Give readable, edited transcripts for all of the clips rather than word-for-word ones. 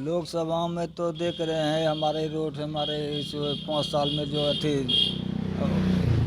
लोकसभा में तो देख रहे हैं हमारे रोड हमारे इस 5 साल में जो थी।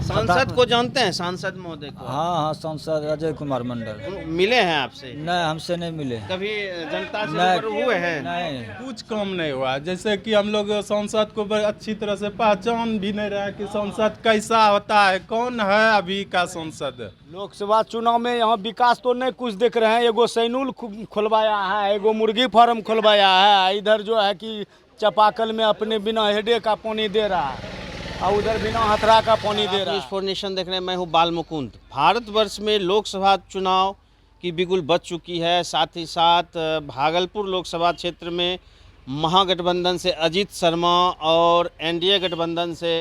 सांसद को जानते हैं, सांसद महोदय को? हाँ हाँ, सांसद अजय कुमार मंडल। मिले हैं आपसे? नहीं, हमसे नहीं मिले। कभी जनता से नहीं, रूबरू हुए हैं? नहीं। कुछ काम नहीं हुआ। जैसे कि हम लोग सांसद को अच्छी तरह से पहचान भी नहीं रहा कि सांसद कैसा होता है, कौन है अभी का सांसद। लोकसभा चुनाव में यहाँ विकास तो नहीं कुछ देख रहे हैं। एगो सैनुल खुलवाया है, एगो मुर्गी फार्म खुलवाया है, इधर जो है कि चापाकल में अपने बिना हेडे का पानी दे रहा है और उधर बिना हथरा का पानी दे रहा है। न्यूज़4 नेशन देख रहे हैं, मैं हूं बाल मुकुंद। भारतवर्ष में लोकसभा चुनाव की बिगुल बज चुकी है। साथ ही साथ भागलपुर लोकसभा क्षेत्र में महागठबंधन से अजीत शर्मा और एनडीए गठबंधन से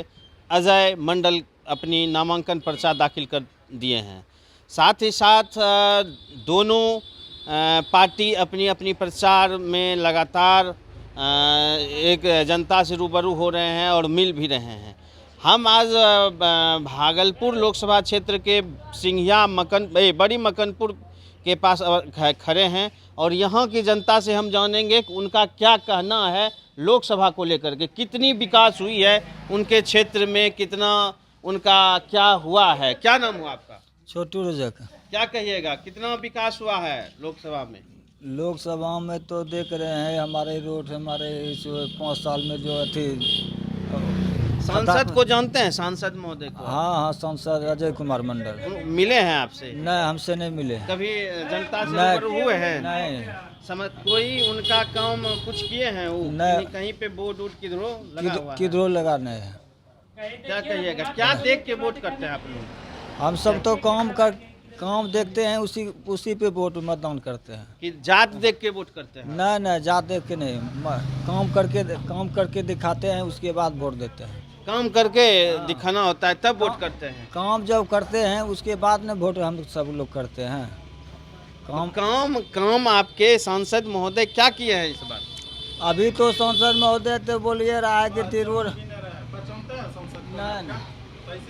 अजय मंडल अपनी नामांकन पर्चा दाखिल कर दिए हैं। साथ ही साथ दोनों पार्टी अपनी अपनी प्रचार में लगातार एक जनता से रूबरू हो रहे हैं और मिल भी रहे हैं। हम आज भागलपुर लोकसभा क्षेत्र के सिंघिया बड़ी मकनपुर के पास खड़े हैं और यहाँ की जनता से हम जानेंगे कि उनका क्या कहना है लोकसभा को लेकर के। कितनी विकास हुई है उनके क्षेत्र में, कितना उनका क्या हुआ है। क्या नाम हुआ आपका? छोटू रजक। क्या कहिएगा, कितना विकास हुआ है लोकसभा में? लोकसभा में तो देख रहे हैं हमारे रोड हमारे इस 5 साल में जो थी। सांसद को जानते हैं, सांसद महोदय को? हाँ हाँ, सांसद अजय कुमार मंडल। मिले हैं आपसे? नहीं, हमसे नहीं मिले। कभी जनता से नहीं, रूबरू हुए हैं? नहीं। समझ कोई उनका काम कुछ किए हैं वो? नहीं। कहीं पे बोर्ड किधरो लगा हुआ है? किधरो लगा नहीं है। क्या कहिएगा, क्या देख के वोट करते हैं आप लोग? हम सब तो काम देखते हैं, उसी पे वोट मतदान करते हैं। कि जात देख के वोट करते हैं? नहीं नहीं, जात देख के नहीं, काम करके दिखाते हैं, उसके बाद वोट देते हैं। काम करके दिखाना होता है तब वोट करते हैं? काम जब करते हैं उसके बाद में वोट हम सब लोग करते हैं। काम आपके सांसद महोदय क्या किए हैं इस बार? अभी तो सांसद महोदय तो बोलिए रहा है कि तिरुवर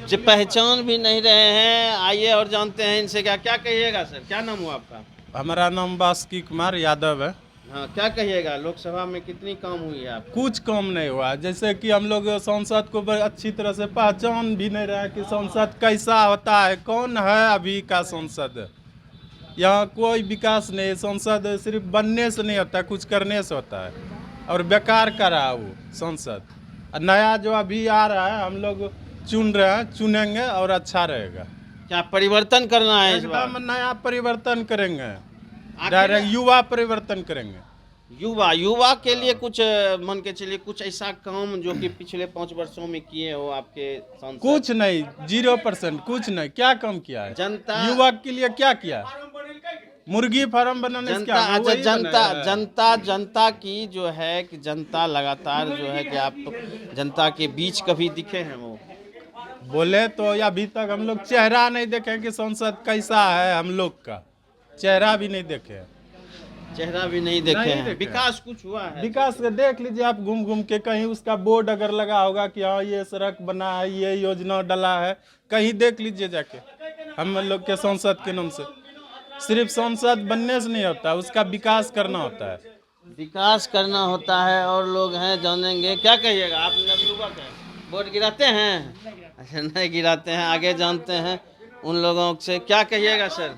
जो पहचान भी नहीं रहे हैं। आइए और जानते हैं इनसे। क्या क्या कहिएगा सर, क्या नाम हुआ आपका? हमारा नाम बासुकी कुमार यादव है। हाँ, क्या कहिएगा, लोकसभा में कितनी काम हुई है आप? कुछ काम नहीं हुआ। जैसे कि हम लोग सांसद को अच्छी तरह से पहचान भी नहीं रहा कि सांसद कैसा होता है, कौन है अभी का सांसद। यहाँ कोई विकास नहीं। सांसद सिर्फ बनने से नहीं होता, कुछ करने से होता है और बेकार का रहा वो सांसद। नया जो अभी आ रहा है हम लोग चुन रहे हैं, चुनेंगे और अच्छा रहेगा। क्या परिवर्तन करना है इस बार? एकदम नया परिवर्तन करेंगे, डायरेक्ट युवा परिवर्तन करेंगे। युवा के लिए कुछ मन के चलिए, कुछ ऐसा काम जो कि पिछले 5 वर्षों में किए हो आपके सांसद? कुछ नहीं, 0%, कुछ नहीं। क्या काम किया है जनता युवा के लिए? क्या किया? मुर्गी फार्म बनाने से क्या? जनता की जो है कि जनता लगातार जो है कि आप जनता के बीच कभी दिखे हैं वो? बोले तो अभी तक हम लोग चेहरा नहीं देखे कि सांसद कैसा है। हम लोग का चेहरा भी नहीं देखे। चेहरा भी नहीं देखे हैं। विकास कुछ हुआ है? विकास देख लीजिए आप घूम घूम के, कहीं उसका बोर्ड अगर लगा होगा कि हाँ ये सड़क बना है, ये योजना डला है, कहीं देख लीजिए जाके। हम लोग के सांसद के नाम से सिर्फ सांसद बनने से नहीं होता, उसका विकास करना होता है। विकास करना होता है और लोग हैं, जानेंगे। क्या कहिएगा, आप नवयुवक हैं, वोट गिराते हैं? अच्छा, नहीं गिराते हैं। आगे जानते हैं उन लोगों से। क्या कहिएगा सर?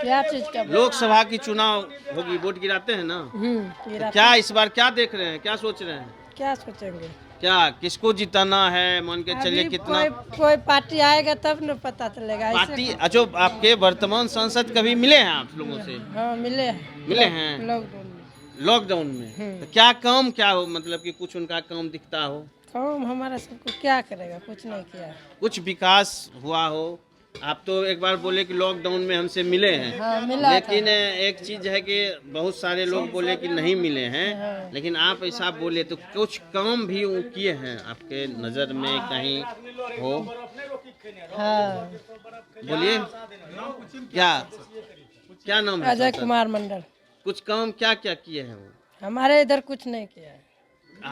क्या चीज का? लोकसभा की चुनाव होगी, वोट गिराते हैं ना? तो क्या इस बार क्या देख रहे हैं, क्या सोच रहे हैं? क्या सोचेंगे? क्या किसको जिताना है, मान के चलिए कितना? कोई पार्टी आएगा तब न पता चलेगा। पार्टी? अच्छा, आपके वर्तमान सांसद कभी मिले हैं आप लोगों से? हाँ, मिले हैं लॉकडाउन में। तो क्या काम, क्या हो, मतलब कि कुछ उनका काम दिखता हो? काम हमारा सबको क्या करेगा, कुछ नहीं किया। कुछ विकास हुआ हो? आप तो एक बार बोले कि लॉकडाउन में हमसे मिले हैं। हाँ, मिला लेकिन था। एक चीज है कि बहुत सारे लोग बोले कि नहीं मिले हैं। हाँ। लेकिन आप ऐसा बोले तो कुछ काम भी वो किए हैं आपके नज़र में कहीं हो? हाँ, बोलिए। क्या नाम है? अजय कुमार मंडल। कुछ काम क्या क्या किए हैं वो? हमारे इधर कुछ नहीं किया है।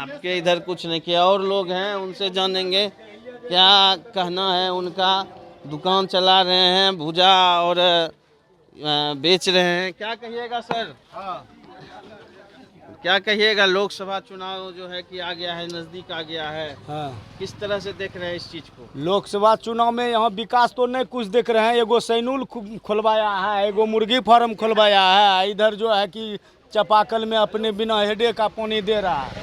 आपके इधर कुछ नहीं किया। और लोग हैं, उनसे जानेंगे क्या कहना है उनका। दुकान चला रहे हैं, भुजा और बेच रहे हैं। क्या कहिएगा सर? क्या कहिएगा, लोकसभा चुनाव जो है कि आ गया है, नजदीक आ गया है, हाँ। किस तरह से देख रहे हैं इस चीज को? लोकसभा चुनाव में यहाँ विकास तो नहीं कुछ देख रहे हैं। एगो सैनुल खुलवाया है, एगो मुर्गी फार्म खुलवाया है, इधर जो है कि चापाकल में अपने बिना हेडे का पानी दे रहा है,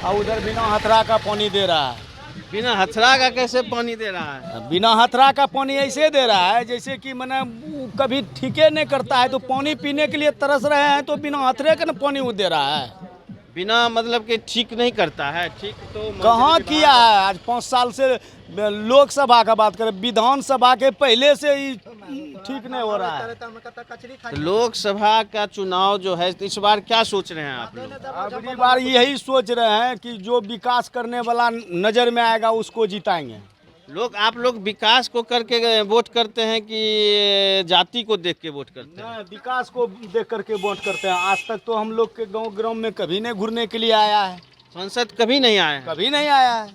और उधर बिना हथरा का पानी दे रहा है। बिना हथरा का कैसे पानी दे रहा है? बिना हथरा का पानी ऐसे दे रहा है जैसे कि मैंने कभी ठीके नहीं करता है, तो पानी पीने के लिए तरस रहे हैं तो बिना हथरे का ना पानी वो दे रहा है। बिना मतलब कि ठीक नहीं करता है। ठीक तो कहाँ किया है? आज 5 साल से लोकसभा का बात करें, विधानसभा के पहले से ही ठीक नहीं हो रहा है। तो लोकसभा का चुनाव जो है इस बार क्या सोच रहे हैं आप लोग? अगली बार यही सोच रहे हैं कि जो विकास करने वाला नजर में आएगा उसको जिताएंगे। आप लोग विकास को करके वोट करते हैं कि जाति को देख के वोट करते हैं? नहीं, विकास को देख करके वोट करते हैं। आज तक तो हम लोग के गांव ग्राम में कभी नहीं घूरने के लिए आया है। संसद कभी नहीं आए हैं? कभी नहीं आया है।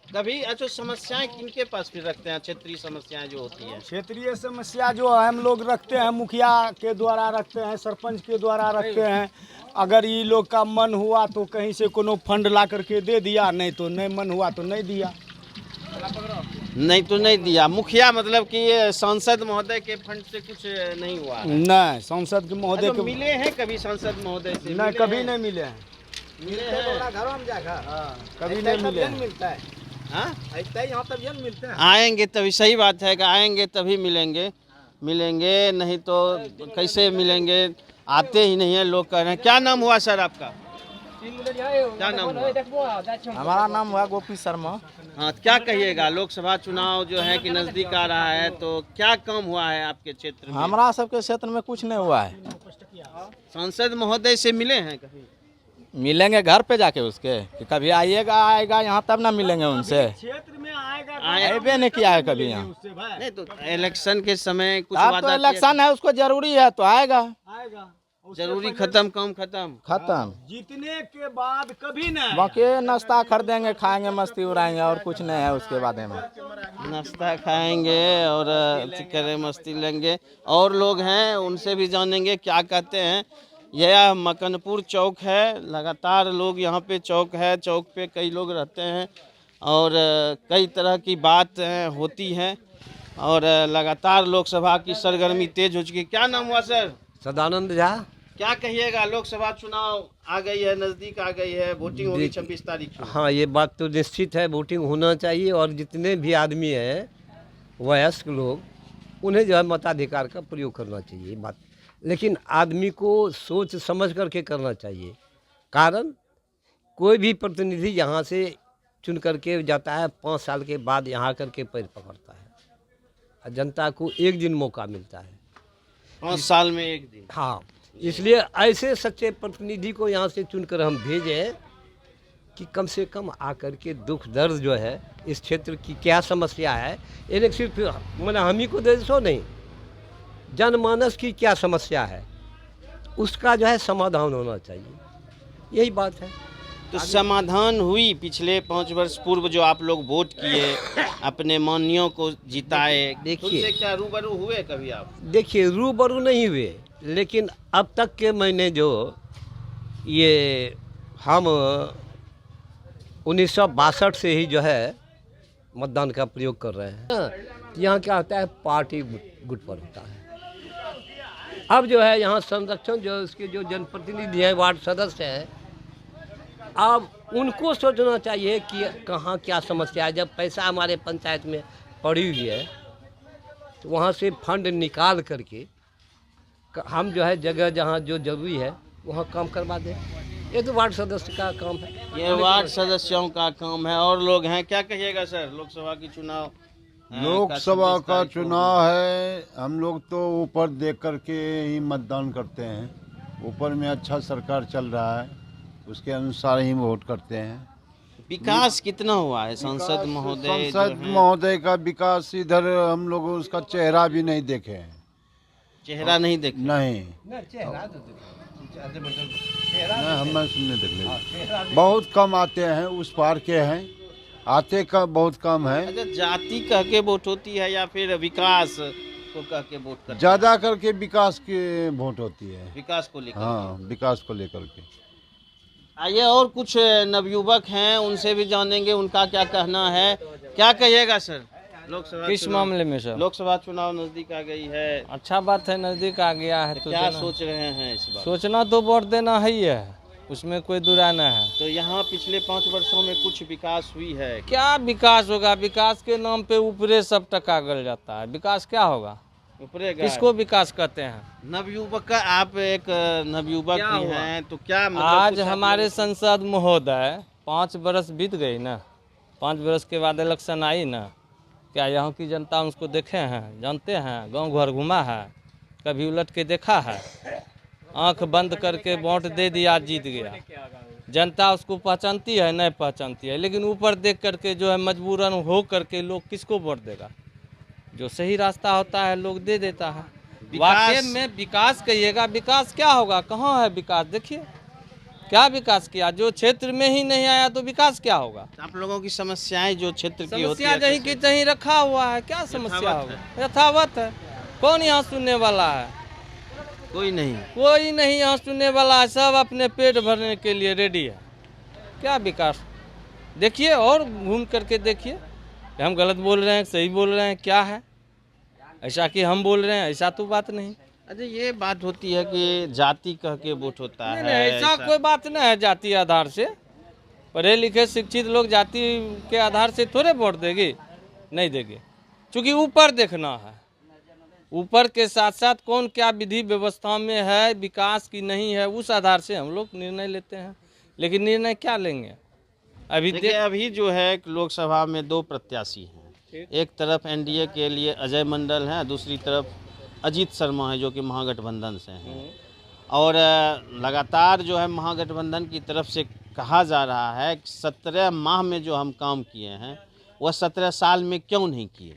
कभी अच्छा, समस्याएं किनके पास फिर रखते हैं? क्षेत्रीय समस्याएं जो होती है, क्षेत्रीय समस्या जो हम लोग रखते हैं, मुखिया के द्वारा रखते हैं, सरपंच के द्वारा रखते हैं। अगर ये लोग का मन हुआ तो कहीं से कोनो फंड ला करके दे दिया, नहीं तो नहीं मन हुआ तो नहीं दिया। नहीं तो नहीं दिया। मुखिया मतलब कि सांसद महोदय के फंड से कुछ नहीं हुआ है? नहीं, सांसद के महोदय अच्छा, के मिले हैं कभी सांसद महोदय से? नहीं, कभी नहीं मिले हैं। मिले हैं? कभी नहीं मिले हैं। हाँ? यहाँ तक मिलते हैं। आएंगे तभी, सही बात है कि आएंगे तभी मिलेंगे, नहीं तो कैसे मिलेंगे? आते ही नहीं है लोग, कह रहे हैं। क्या नाम हुआ सर आपका? क्या नाम हुआ? हमारा नाम हुआ गोपी शर्मा। हाँ, क्या कहिएगा, लोकसभा चुनाव जो है कि नजदीक आ रहा है, तो क्या काम हुआ है आपके क्षेत्र में? हमारा सबके क्षेत्र में कुछ नहीं हुआ है। सांसद महोदय से मिले हैं कभी? मिलेंगे घर पे जाके उसके, कि कभी आएगा यहाँ तब ना मिलेंगे उनसे। क्षेत्र में आएगा, आएबे नहीं किया है कभी यहाँ। नहीं तो इलेक्शन के समय कुछ अब वादा तो किया? इलेक्शन है, उसको जरूरी है तो आएगा। जरूरी खत्म, काम खत्म। जीतने के बाद कभी नहीं। बाकी नाश्ता खरीदेंगे, खाएंगे, मस्ती उड़ाएंगे, और कुछ नहीं है उसके बारे में। नाश्ता खाएंगे और करें, मस्ती लेंगे। और लोग हैं, उनसे भी जानेंगे क्या कहते हैं। यह मकनपुर चौक है, लगातार लोग यहाँ पे चौक है, चौक पे कई लोग रहते हैं और कई तरह की बात होती है और लगातार लोकसभा की सरगर्मी तेज हो चुकी है। क्या नाम हुआ सर? सदानंद झा। क्या कहिएगा, लोकसभा चुनाव आ गई है, नज़दीक आ गई है, वोटिंग होगी 26 तारीख को। हाँ, ये बात तो निश्चित है, वोटिंग होना चाहिए और जितने भी आदमी हैं, वयस्क लोग, उन्हें जो है मताधिकार का प्रयोग करना चाहिए। बात लेकिन आदमी को सोच समझ करके करना चाहिए। कारण कोई भी प्रतिनिधि यहाँ से चुन करके जाता है, 5 साल के बाद यहाँ करके पैर पकड़ता है। जनता को एक दिन मौका मिलता है, 5 साल में एक दिन। हाँ, इसलिए ऐसे सच्चे प्रतिनिधि को यहाँ से चुनकर हम भेजें कि कम से कम आकर के दुख दर्द जो है, इस क्षेत्र की क्या समस्या है, इन्हें सिर्फ मैंने हम ही को दे सो नहीं, जनमानस की क्या समस्या है उसका जो है समाधान होना चाहिए। यही बात है। तो समाधान हुई? पिछले 5 वर्ष पूर्व जो आप लोग वोट किए, अपने मानियों को जिताए, देखिए, उनसे क्या रूबरू हुए कभी आप? देखिए, रूबरू नहीं हुए, लेकिन अब तक के मैंने जो ये हम 1962 से ही जो है मतदान का प्रयोग कर रहे हैं। यहाँ क्या होता है, पार्टी गुट पर होता है। अब जो है यहाँ संरक्षण जो इसके जो जनप्रतिनिधि हैं, वार्ड सदस्य हैं, अब उनको सोचना चाहिए कि कहाँ क्या समस्या है। जब पैसा हमारे पंचायत में पड़ी हुई है तो वहाँ से फंड निकाल करके हम जो है जगह जहाँ जो जरूरी है वहाँ काम करवा दें। ये तो वार्ड सदस्य का काम है। ये वार्ड सदस्यों का काम है। और लोग हैं, क्या कहिएगा सर, लोकसभा की चुनाव? लोकसभा का चुनाव है, हम लोग तो ऊपर देख करके ही मतदान करते हैं। ऊपर में अच्छा सरकार चल रहा है, उसके अनुसार ही वोट करते हैं। विकास कितना हुआ है? सांसद महोदय का विकास इधर हम लोग उसका चेहरा भी नहीं देखे हैं। चेहरा नहीं देखे? नहीं, हम सुनने देख, बहुत कम आते हैं, उस पार के हैं, आते का बहुत कम है। अच्छा, जाति कह के वोट होती है या फिर विकास को कह के वोट करते हैं? ज़्यादा करके विकास की वोट होती है। विकास को लेकर। हाँ, विकास को लेकर के। आइए और कुछ नवयुवक हैं, उनसे भी जानेंगे उनका क्या कहना है। क्या कहिएगा सर, लोकसभा किस चुनाव- मामले में सर? लोकसभा चुनाव नजदीक आ गई है, अच्छा बात है, नज़दीक आ गया है तो क्या देना। सोच रहे हैं इस बार? सोचना तो वोट देना ही है, उसमें कोई दुराना है। तो यहाँ पिछले 5 वर्षों में कुछ विकास हुई है? क्या विकास होगा? विकास के नाम पे ऊपरे सब टका गल जाता है। विकास क्या होगा? ऊपरे गए। किसको विकास कहते हैं? नवयुवक का, आप एक नवयुवक क्या भी हुआ? हैं, तो क्या मतलब आज कुछ आप हमारे लोग- संसद महोदय 5 बरस बीत गई ना, 5 बरस के बाद इलेक्शन आई ना, क्या यहाँ की जनता उसको देखे हैं, जानते हैं? गांव घर घुमा है, कभी उलट के देखा है? आंख बंद करके वोट दे दिया, जीत गया। जनता उसको पहचानती है? नहीं पहचानती है। लेकिन ऊपर देख करके जो है मजबूरन हो करके लोग किसको वोट देगा? जो सही रास्ता होता है लोग दे देता है। वाकई में विकास कहिएगा, विकास क्या होगा? कहाँ है विकास? देखिए क्या विकास किया? जो क्षेत्र में ही नहीं आया तो विकास क्या होगा? आप लोगों की समस्याएं जो क्षेत्र की होती समस्या है जहीं की तहीं रखा हुआ है। क्या समस्या होगा? यथावत है। कौन यहाँ सुनने वाला है? कोई नहीं। कोई नहीं यहाँ सुनने वाला है। सब अपने पेट भरने के लिए रेडी है। क्या विकास? देखिए और घूम करके देखिए, हम गलत बोल रहे हैं, सही बोल रहे हैं, क्या है ऐसा कि हम बोल रहे हैं? ऐसा तो बात नहीं। अच्छा, ये बात होती है कि जाति कह के वोट होता है, नहीं, ऐसा कोई बात नहीं है। जाति आधार से पढ़े लिखे शिक्षित लोग जाति के आधार से थोड़े वोट देगी, नहीं देगी। क्योंकि ऊपर देखना है, ऊपर के साथ साथ कौन क्या विधि व्यवस्था में है, विकास की नहीं है, उस आधार से हम लोग निर्णय लेते हैं। लेकिन निर्णय क्या लेंगे अभी? देखिए अभी जो है लोकसभा में 2 प्रत्याशी हैं। एक तरफ एनडीए के लिए अजय मंडल हैं, दूसरी तरफ अजीत शर्मा है जो कि महागठबंधन से हैं। और लगातार जो है महागठबंधन की तरफ से कहा जा रहा है कि 17 माह में जो हम काम किए हैं वह 17 साल में क्यों नहीं किए।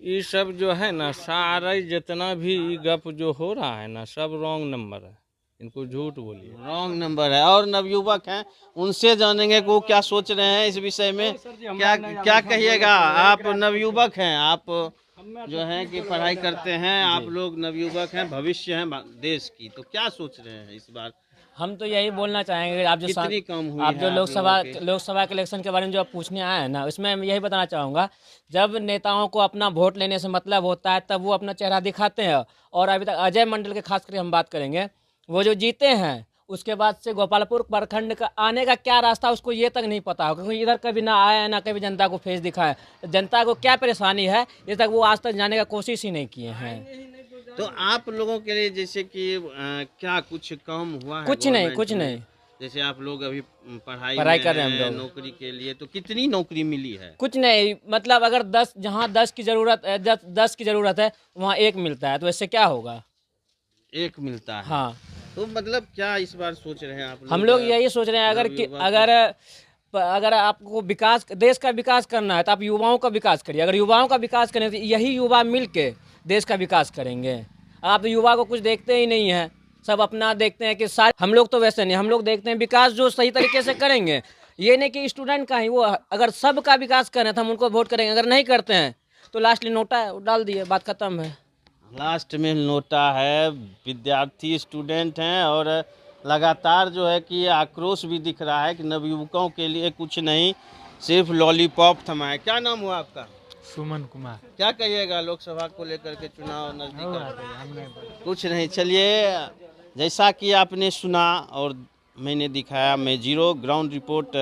ये सब जो है ना, सारा जितना भी गप जो हो रहा है ना, सब रॉन्ग नंबर है। इनको झूठ बोलिए, रॉन्ग नंबर है। और नवयुवक हैं, उनसे जानेंगे कि वो क्या सोच रहे हैं इस विषय में। क्या कहिएगा? आप नवयुवक हैं, आप जो हैं कि पढ़ाई करते हैं, आप लोग नवयुवक हैं, भविष्य हैं देश की, तो क्या सोच रहे हैं इस बार? हम तो यही बोलना चाहेंगे, आप जो कितनी कम हुई आप है जो आप लोकसभा के इलेक्शन के बारे में जो आप पूछने आए हैं ना, उसमें मैं यही बताना चाहूँगा, जब नेताओं को अपना वोट लेने से मतलब होता है तब वो अपना चेहरा दिखाते हैं। और अभी तक अजय मंडल के खास करके हम बात करेंगे, वो जो जीते हैं उसके बाद से गोपालपुर प्रखंड का आने का क्या रास्ता उसको ये तक नहीं पता हो, क्योंकि इधर कभी ना आया ना कभी जनता को फेस दिखाए, जनता को क्या परेशानी है ये तक वो आज तक जाने का कोशिश ही नहीं किए हैं। तो आप लोगों के लिए जैसे कि क्या कुछ काम हुआ है? कुछ नहीं। जैसे आप लोग अभी पढ़ाई कर रहे हैं हम लोग। नौकरी के लिए, तो कितनी नौकरी मिली है? कुछ नहीं, मतलब अगर 10 जहाँ 10 की ज़रूरत है वहाँ 1 मिलता है, तो इससे क्या होगा? 1 मिलता है। हाँ, तो मतलब क्या इस बार सोच रहे हैं आप लोग? हम लोग यही सोच रहे हैं, अगर आपको विकास, देश का विकास करना है तो आप युवाओं का विकास करिए। अगर युवाओं का विकास करें तो यही युवा मिल के देश का विकास करेंगे। आप युवा को कुछ देखते ही नहीं हैं, सब अपना देखते हैं कि सारे, हम लोग तो वैसे नहीं, हम लोग देखते हैं विकास जो सही तरीके से करेंगे। ये नहीं कि स्टूडेंट का ही, वो अगर सबका विकास करें तो हम उनको वोट करेंगे। अगर नहीं करते हैं तो लास्ट नोटा डाल दिए, बात खत्म है। लास्ट में नोटा है, विद्यार्थी स्टूडेंट हैं और लगातार जो है कि आक्रोश भी दिख रहा है कि नवयुवकों के लिए कुछ नहीं, सिर्फ लॉलीपॉप थमा है। क्या नाम हुआ आपका? सुमन कुमार। क्या कहिएगा लोकसभा को लेकर के? चुनाव नजदीक, कुछ नहीं। चलिए, जैसा कि आपने सुना और मैंने दिखाया, मैं जीरो ग्राउंड रिपोर्ट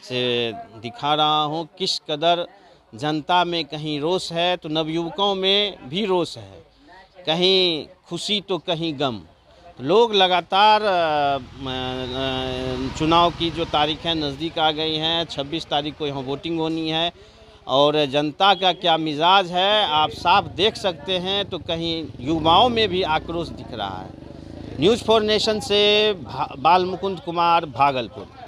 से दिखा रहा हूँ किस कदर जनता में कहीं रोष है तो नवयुवकों में भी रोष है, कहीं खुशी तो कहीं गम। लोग लगातार चुनाव की जो तारीखें नज़दीक आ गई हैं, 26 तारीख को यहाँ वोटिंग होनी है और जनता का क्या मिजाज है आप साफ देख सकते हैं। तो कहीं युवाओं में भी आक्रोश दिख रहा है। न्यूज़ 4 नेशन से बाल मुकुंद कुमार, भागलपुर।